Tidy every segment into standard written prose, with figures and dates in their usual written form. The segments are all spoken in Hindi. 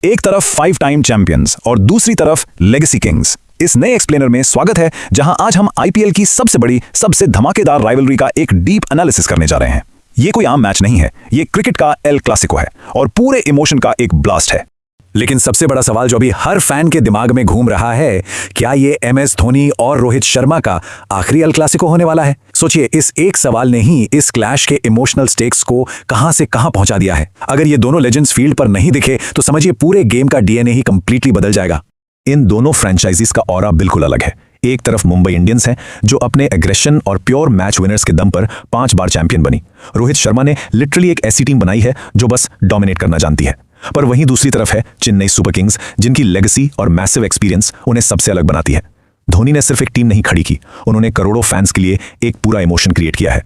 एक तरफ 5 टाइम चैंपियंस और दूसरी तरफ लेगेसी किंग्स। इस नए एक्सप्लेनर में स्वागत है, जहां आज हम आईपीएल की सबसे बड़ी, सबसे धमाकेदार राइवलरी का एक डीप एनालिसिस करने जा रहे हैं। ये कोई आम मैच नहीं है, ये क्रिकेट का एल क्लासिको है और पूरे इमोशन का एक ब्लास्ट है। लेकिन सबसे बड़ा सवाल जो अभी हर फैन के दिमाग में घूम रहा है, क्या ये एमएस धोनी और रोहित शर्मा का आखिरी एल क्लासिको होने वाला है? सोचिए, इस एक सवाल ने ही इस क्लैश के इमोशनल स्टेक्स को कहां से कहां पहुंचा दिया है। अगर ये दोनों लेजेंड्स फील्ड पर नहीं दिखे तो समझिए पूरे गेम का डीएनए ही कंप्लीटली बदल जाएगा। इन दोनों फ्रेंचाइजीज का ऑरा बिल्कुल अलग है। एक तरफ मुंबई इंडियंस है, जो अपने एग्रेशन और प्योर मैच विनर्स के दम पर 5 बार चैंपियन बनी। रोहित शर्मा ने लिटरली एक ऐसी टीम बनाई है जो बस डोमिनेट करना जानती है। पर वहीं दूसरी तरफ है चेन्नई सुपर किंग्स, जिनकी लेगेसी और मैसिव एक्सपीरियंस उन्हें सबसे अलग बनाती है। धोनी ने सिर्फ एक टीम नहीं खड़ी की, उन्होंने करोड़ों फैंस के लिए एक पूरा इमोशन क्रिएट किया है।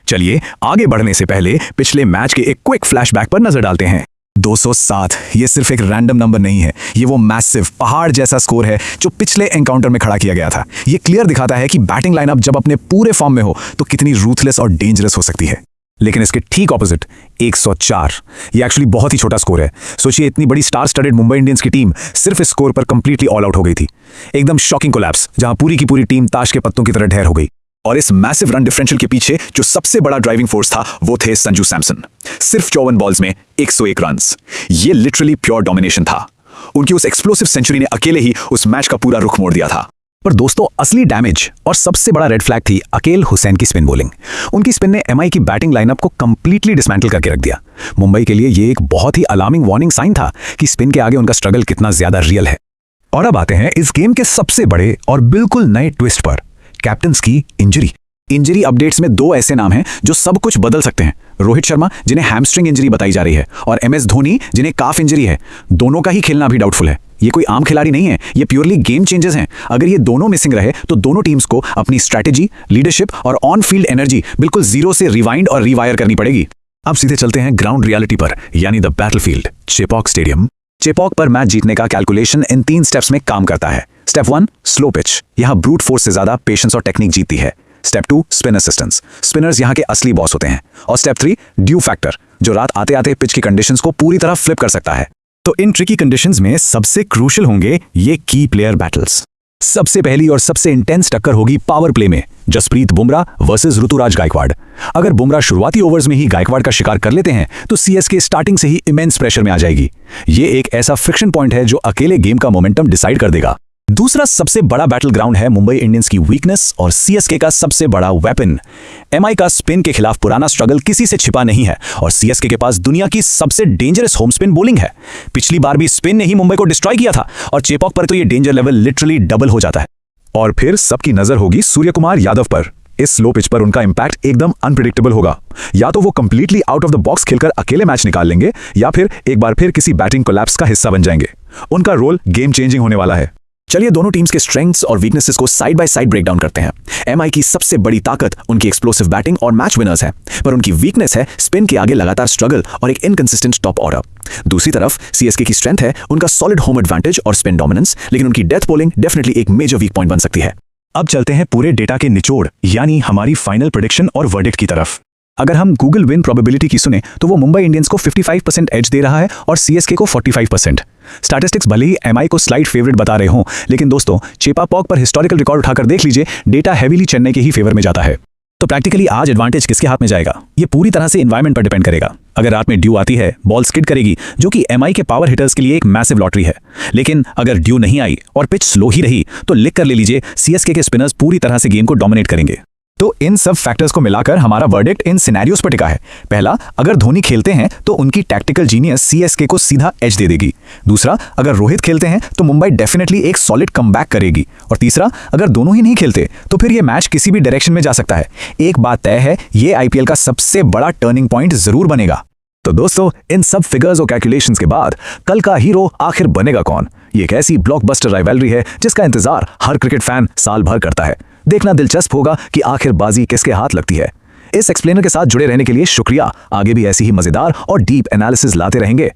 चलिए आगे बढ़ने से पहले पिछले मैच के एक क्विक फ्लैशबैक पर नजर डालते हैं। 207 ये सिर्फ एक रैंडम नंबर नहीं है, ये वो मैसिव पहाड़ जैसा स्कोर है जो पिछले एनकाउंटर में खड़ा किया गया था। ये क्लियर दिखाता है कि बैटिंग लाइनअप जब अपने पूरे फॉर्म में हो तो कितनी रूथलेस और डेंजरस हो सकती है। लेकिन इसके ठीक ऑपोजिट 104, ये एक्चुअली बहुत ही छोटा स्कोर है। सोचिए, इतनी बड़ी स्टार स्टडेड मुंबई इंडियंस की टीम सिर्फ इस स्कोर पर कंप्लीटली ऑल आउट हो गई थी। एकदम शॉकिंग कोलैप्स, जहां पूरी की पूरी टीम ताश के पत्तों की तरह ढेर हो गई। और इस मैसिव रन डिफरेंशियल के पीछे जो सबसे बड़ा ड्राइविंग फोर्स था वो थे संजू सैमसन। सिर्फ 54 बॉल्स में 101 रन्स, ये लिटरली प्योर डोमिनेशन था। उनकी उस एक्सप्लोसिव सेंचुरी ने अकेले ही उस मैच का पूरा रुख मोड़ दिया था। पर दोस्तों, असली डैमेज और सबसे बड़ा रेड फ्लैग थी अकेल हुसैन की स्पिन बॉलिंग। उनकी स्पिन ने एमआई की बैटिंग लाइनअप को कंप्लीटली डिसमेंटल करके रख दिया। मुंबई के लिए ये एक बहुत ही अलार्मिंग वार्निंग साइन था कि स्पिन के आगे उनका स्ट्रगल कितना ज्यादा रियल है। और अब आते हैं इस गेम के सबसे बड़े और बिल्कुल नए ट्विस्ट पर, कैप्टन्स की इंजरी अपडेट्स में 2 ऐसे नाम हैं जो सब कुछ बदल सकते हैं। रोहित शर्मा, जिन्हें हैमस्ट्रिंग इंजरी बताई जा रही है, और एमएस धोनी, जिन्हें काफ इंजरी है। दोनों का ही खेलना भी डाउटफुल है। ये कोई आम खिलाड़ी नहीं है, ये प्योरली गेम चेंजर्स हैं। अगर ये दोनों मिसिंग रहे तो दोनों टीम्स को अपनी स्ट्रैटेजी, लीडरशिप और ऑन फील्ड एनर्जी बिल्कुल जीरो से रिवाइंड और रिवायर करनी पड़ेगी। अब सीधे चलते हैं ग्राउंड रियलिटी पर, यानी the battlefield, Chepauk stadium. Chepauk पर मैच जीतने का कैलकुलेशन इन 3 स्टेप्स में काम करता है। Step 1, slow pitch. यहां ब्रूट फोर्स से ज्यादा पेशेंस और टेक्निक जीतती है। Step 2, spin assistance. स्पिनर्स यहाँ के असली बॉस होते हैं। और स्टेप 3, ड्यू फैक्टर, जो रात आते आते पिच की कंडीशंस को पूरी तरह फ्लिप कर सकता है। तो इन ट्रिकी कंडीशंस में सबसे क्रूशियल होंगे ये की प्लेयर बैटल्स। सबसे पहली और सबसे इंटेंस टक्कर होगी पावर प्ले में, जसप्रीत बुमराह वर्सेस ऋतुराज गायकवाड़। अगर बुमराह शुरुआती ओवर्स में ही गायकवाड़ का शिकार कर लेते हैं तो सीएसके स्टार्टिंग से ही इमेंस प्रेशर में आ जाएगी। ये एक ऐसा फ्रिक्शन पॉइंट है जो अकेले गेम का मोमेंटम डिसाइड कर देगा। दूसरा सबसे बड़ा बैटल ग्राउंड है मुंबई इंडियंस की वीकनेस और सीएसके का सबसे बड़ा वेपन। एमआई का स्पिन के खिलाफ पुराना स्ट्रगल किसी से छिपा नहीं है और सीएसके के पास दुनिया की सबसे डेंजरस होम स्पिन बॉलिंग है। पिछली बार भी स्पिन ने ही मुंबई को डिस्ट्रॉय किया था और चेपॉक पर तो ये डेंजर लेवल लिटरली डबल हो जाता है। और फिर सबकी नजर होगी सूर्यकुमार यादव पर। इस स्लो पिच पर उनका इंपैक्ट एकदम अनप्रिडिक्टेबल होगा। या तो वो completely out of the box खेलकर अकेले मैच निकाल लेंगे, या फिर एक बार फिर किसी बैटिंग कोलैप्स का हिस्सा बन जाएंगे। उनका रोल गेम चेंजिंग होने वाला है। चलिए दोनों टीम्स के स्ट्रेंथ्स और वीकनेसेस को side by side break down करते हैं। एमआई की सबसे बड़ी ताकत उनकी एक्सप्लोसिव बैटिंग और मैच विनर्स है, पर उनकी वीकनेस है स्पिन के आगे लगातार स्ट्रगल और एक इनकंसिस्टेंट टॉप ऑर्डर। दूसरी तरफ सीएसके की स्ट्रेंथ है उनका सॉलिड होम एडवांटेज और स्पिन डोमिनेंस, लेकिन उनकी डेथ बॉलिंग डेफिनेटली एक मेजर वीक पॉइंट बन सकती है। अब चलते हैं पूरे डेटा के निचोड़, यानी हमारी फाइनल प्रेडिक्शन और वर्डिक्ट की तरफ। अगर हम गूगल विन प्रोबेबिलिटी की सुने तो वो मुंबई इंडियंस को 55% एज दे रहा है और सीएसके को 45%। स्टैटिस्टिक्स भले ही एमआई को स्लाइड फेवरेट बता रहे हों, लेकिन दोस्तों चेपॉक पर हिस्टोरिकल रिकॉर्ड उठाकर देख लीजिए, डेटा हेवीली चेन्नई के ही फेवर में जाता है। तो प्रैक्टिकली आज एडवांटेज किसके हाथ में जाएगा, ये पूरी तरह से एनवायरनमेंट पर डिपेंड करेगा। अगर रात में ड्यू आती है, बॉल स्किड करेगी, जो कि एमआई के पावर हिटर्स के लिए एक मैसिव लॉटरी है। लेकिन अगर ड्यू नहीं आई और पिच स्लो ही रही तो लिख कर ले लीजिए, सीएसके के स्पिनर्स पूरी तरह से गेम को डोमिनेट करेंगे। तो इन सब फैक्टर्स को मिलाकर हमारा वर्डिक्ट इन सिनेरियोस पर टिका है। पहला, अगर धोनी खेलते हैं तो उनकी टैक्टिकल जीनियस सीएसके को सीधा एज दे देगी। दूसरा, अगर रोहित खेलते हैं तो मुंबई डेफिनेटली एक सॉलिड कमबैक करेगी। और तीसरा, अगर दोनों ही नहीं खेलते तो फिर ये मैच किसी भी डायरेक्शन में जा सकता है। एक बात तय है, ये आईपीएल का सबसे बड़ा टर्निंग पॉइंट जरूर बनेगा। तो दोस्तों, इन सब फिगर्स और कैलकुलेशंस के बाद कल का हीरो आखिर बनेगा कौन? ये एक ऐसी ब्लॉकबस्टर राइवलरी है जिसका इंतजार हर क्रिकेट फैन साल भर करता है। देखना दिलचस्प होगा कि आखिर बाजी किसके हाथ लगती है। इस एक्सप्लेनर के साथ जुड़े रहने के लिए शुक्रिया। आगे भी ऐसी ही मजेदार और डीप एनालिसिस लाते रहेंगे।